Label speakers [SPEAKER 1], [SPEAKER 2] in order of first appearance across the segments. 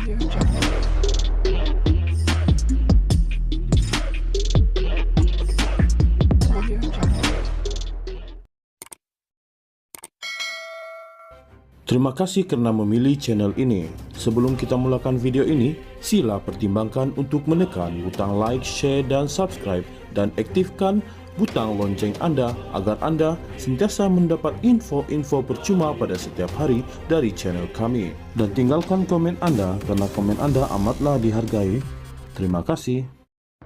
[SPEAKER 1] Terima kasih karena memilih channel ini. Sebelum kita mulakan video ini, sila pertimbangkan untuk menekan butang like, share, dan subscribe, dan aktifkan butang lonceng Anda agar Anda sentiasa mendapat info-info percuma pada setiap hari dari channel kami. Dan tinggalkan komen Anda karena komen Anda amatlah dihargai. Terima kasih.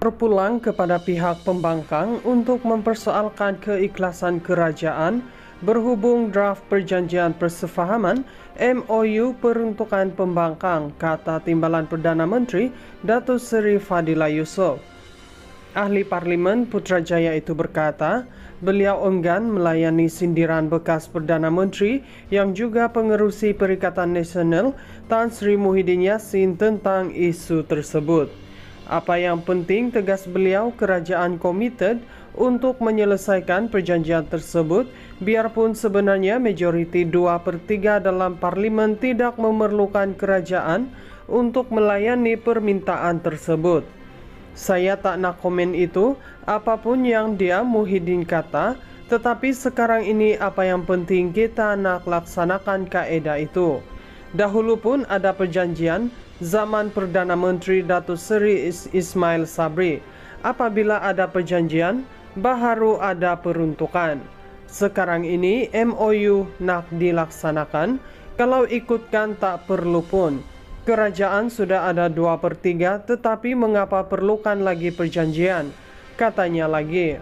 [SPEAKER 2] Berpulang kepada pihak pembangkang untuk mempersoalkan keikhlasan kerajaan berhubung draft perjanjian persefahaman MOU peruntukan pembangkang, kata Timbalan Perdana Menteri Datuk Seri Fadillah Yusof. Ahli Parlimen Putrajaya itu berkata, beliau enggan melayani sindiran bekas Perdana Menteri yang juga pengerusi Perikatan Nasional Tan Sri Muhyiddin Yassin tentang isu tersebut. Apa yang penting, tegas beliau, kerajaan komited untuk menyelesaikan perjanjian tersebut biarpun sebenarnya majoriti 2/3 dalam parlimen tidak memerlukan kerajaan untuk melayani permintaan tersebut. Saya tak nak komen itu, apapun yang dia Muhyiddin kata, tetapi sekarang ini apa yang penting kita nak laksanakan kaedah itu. Dahulu pun ada perjanjian zaman Perdana Menteri Datuk Seri Ismail Sabri. Apabila ada perjanjian, baru ada peruntukan. Sekarang ini MOU nak dilaksanakan, kalau ikutkan tak perlu pun. Kerajaan sudah ada 2/3, tetapi mengapa perlukan lagi perjanjian? Katanya lagi.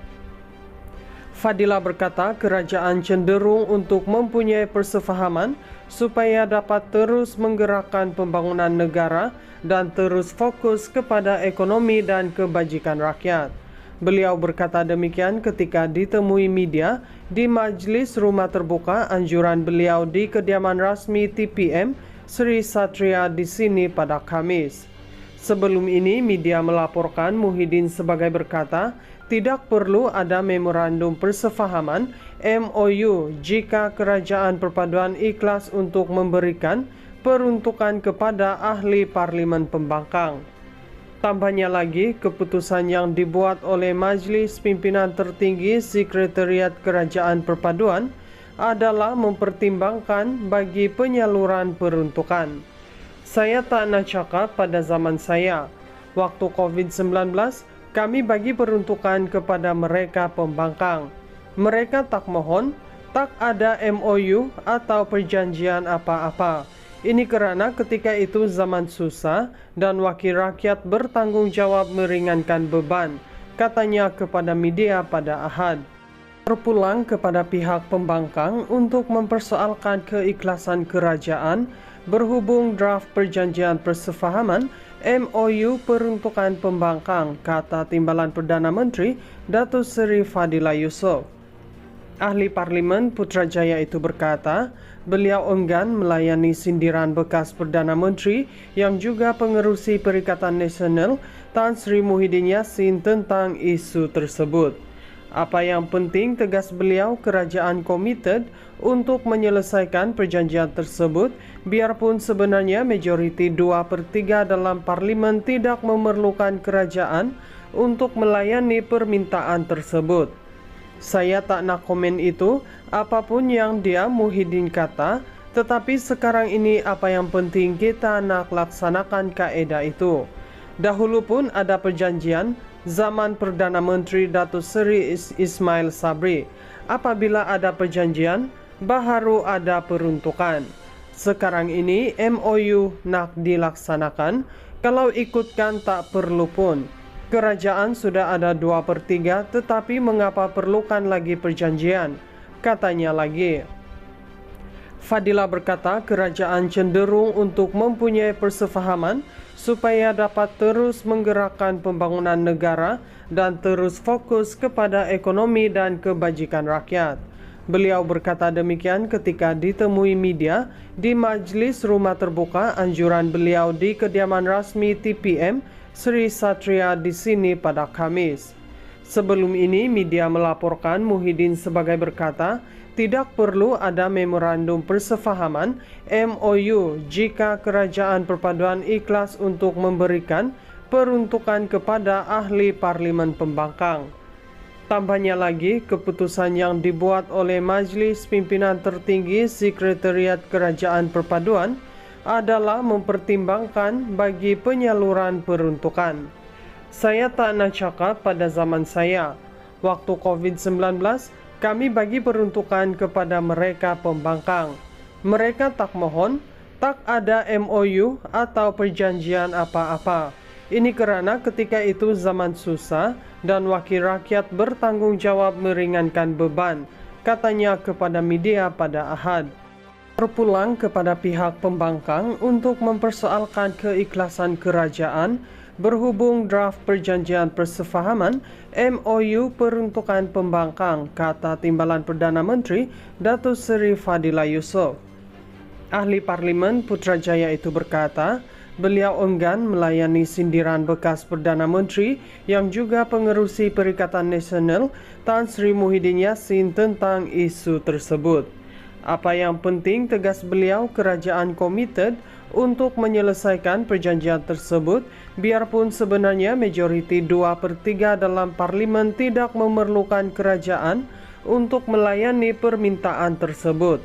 [SPEAKER 2] Fadillah berkata kerajaan cenderung untuk mempunyai persefahaman supaya dapat terus menggerakkan pembangunan negara dan terus fokus kepada ekonomi dan kebajikan rakyat. Beliau berkata demikian ketika ditemui media di Majlis Rumah Terbuka anjuran beliau di kediaman rasmi TPM Sri Satria di sini pada Khamis. Sebelum ini media melaporkan Muhyiddin sebagai berkata, tidak perlu ada memorandum persefahaman MOU jika kerajaan perpaduan ikhlas untuk memberikan peruntukan kepada ahli parlimen pembangkang. Tambahnya lagi, keputusan yang dibuat oleh Majlis Pimpinan Tertinggi Sekretariat Kerajaan Perpaduan adalah mempertimbangkan bagi penyaluran peruntukan. Saya tak nak cakap pada zaman saya, waktu COVID-19, kami bagi peruntukan kepada mereka pembangkang. Mereka tak mohon, tak ada MOU atau perjanjian apa-apa. Ini kerana ketika itu zaman susah dan wakil rakyat bertanggung jawab meringankan beban, katanya kepada media pada Ahad. Berpulang kepada pihak pembangkang untuk mempersoalkan keikhlasan kerajaan berhubung draft perjanjian persefahaman MOU peruntukan pembangkang, kata Timbalan Perdana Menteri Datuk Seri Fadillah Yusof. Ahli Parlimen Putrajaya itu berkata, beliau enggan melayani sindiran bekas Perdana Menteri yang juga pengerusi Perikatan Nasional Tan Sri Muhyiddin Yassin tentang isu tersebut. Apa yang penting, tegas beliau, kerajaan komited untuk menyelesaikan perjanjian tersebut biarpun sebenarnya majoriti 2/3 dalam parlimen tidak memerlukan kerajaan untuk melayani permintaan tersebut. Saya tak nak komen itu, apapun yang dia Muhyiddin kata, tetapi sekarang ini apa yang penting kita nak laksanakan kaedah itu. Dahulu pun ada perjanjian zaman Perdana Menteri Datuk Seri Ismail Sabri. Apabila ada perjanjian, baru ada peruntukan. Sekarang ini MOU nak dilaksanakan, kalau ikutkan tak perlu pun. Kerajaan sudah ada 2/3, tetapi mengapa perlukan lagi perjanjian? Katanya lagi. Fadillah berkata kerajaan cenderung untuk mempunyai persefahaman supaya dapat terus menggerakkan pembangunan negara dan terus fokus kepada ekonomi dan kebajikan rakyat. Beliau berkata demikian ketika ditemui media di Majlis Rumah Terbuka anjuran beliau di kediaman rasmi TPM Sri Satria di sini pada Khamis. Sebelum ini media melaporkan Muhyiddin sebagai berkata, tidak perlu ada memorandum persefahaman MOU jika Kerajaan Perpaduan ikhlas untuk memberikan peruntukan kepada ahli Parlimen Pembangkang. Tambahnya lagi, keputusan yang dibuat oleh Majlis Pimpinan Tertinggi Sekretariat Kerajaan Perpaduan adalah mempertimbangkan bagi penyaluran peruntukan. Saya tak nak cakap pada zaman saya, waktu COVID-19, kami bagi peruntukan kepada mereka pembangkang. Mereka tak mohon, tak ada MOU atau perjanjian apa-apa. Ini kerana ketika itu zaman susah dan wakil rakyat bertanggung jawab meringankan beban, katanya kepada media pada Ahad. Terpulang kepada pihak pembangkang untuk mempersoalkan keikhlasan kerajaan berhubung draft perjanjian persefahaman MOU peruntukan pembangkang, kata Timbalan Perdana Menteri Datuk Seri Fadila Yusof. Ahli Parlimen Putrajaya itu berkata, beliau enggan melayani sindiran bekas Perdana Menteri yang juga pengerusi Perikatan Nasional Tan Sri Muhyiddin Yassin tentang isu tersebut. Apa yang penting, tegas beliau, kerajaan komited untuk menyelesaikan perjanjian tersebut biarpun sebenarnya majoriti 2/3 dalam parlimen tidak memerlukan kerajaan untuk melayani permintaan tersebut.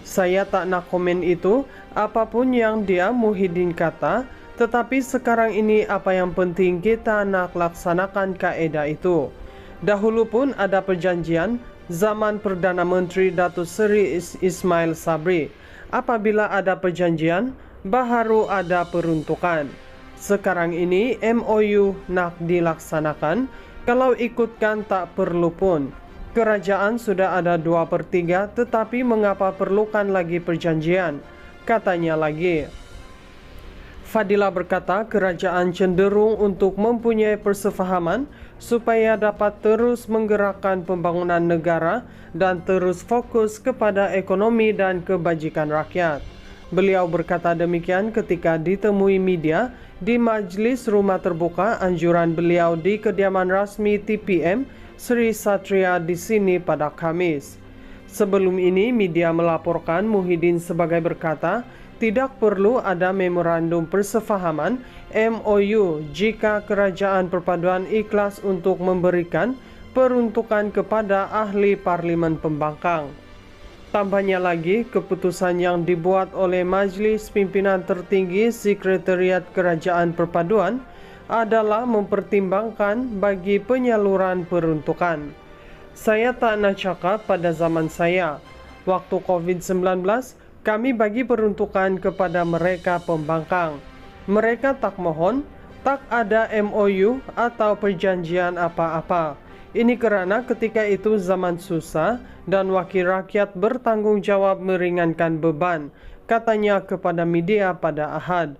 [SPEAKER 2] Saya tak nak komen itu, apapun yang dia Muhyiddin kata, tetapi sekarang ini apa yang penting kita nak laksanakan kaedah itu. Dahulu pun ada perjanjian zaman Perdana Menteri Datuk Seri Ismail Sabri. Apabila ada perjanjian, baru ada peruntukan. Sekarang ini MOU nak dilaksanakan, kalau ikutkan tak perlu pun. Kerajaan sudah ada 2/3, tetapi mengapa perlukan lagi perjanjian? Katanya lagi. Fadila berkata kerajaan cenderung untuk mempunyai persefahaman supaya dapat terus menggerakkan pembangunan negara dan terus fokus kepada ekonomi dan kebajikan rakyat. Beliau berkata demikian ketika ditemui media di Majlis Rumah Terbuka anjuran beliau di kediaman rasmi TPM Sri Satria di sini pada Khamis. Sebelum ini media melaporkan Muhyiddin sebagai berkata, tidak perlu ada memorandum persefahaman MOU jika Kerajaan Perpaduan ikhlas untuk memberikan peruntukan kepada ahli Parlimen Pembangkang. Tambahnya lagi, keputusan yang dibuat oleh Majlis Pimpinan Tertinggi Sekretariat Kerajaan Perpaduan adalah mempertimbangkan bagi penyaluran peruntukan. Saya tak nak cakap pada zaman saya, waktu COVID-19, kami bagi peruntukan kepada mereka pembangkang. Mereka tak mohon, tak ada MOU atau perjanjian apa-apa. Ini kerana ketika itu zaman susah dan wakil rakyat bertanggung jawab meringankan beban, katanya kepada media pada Ahad.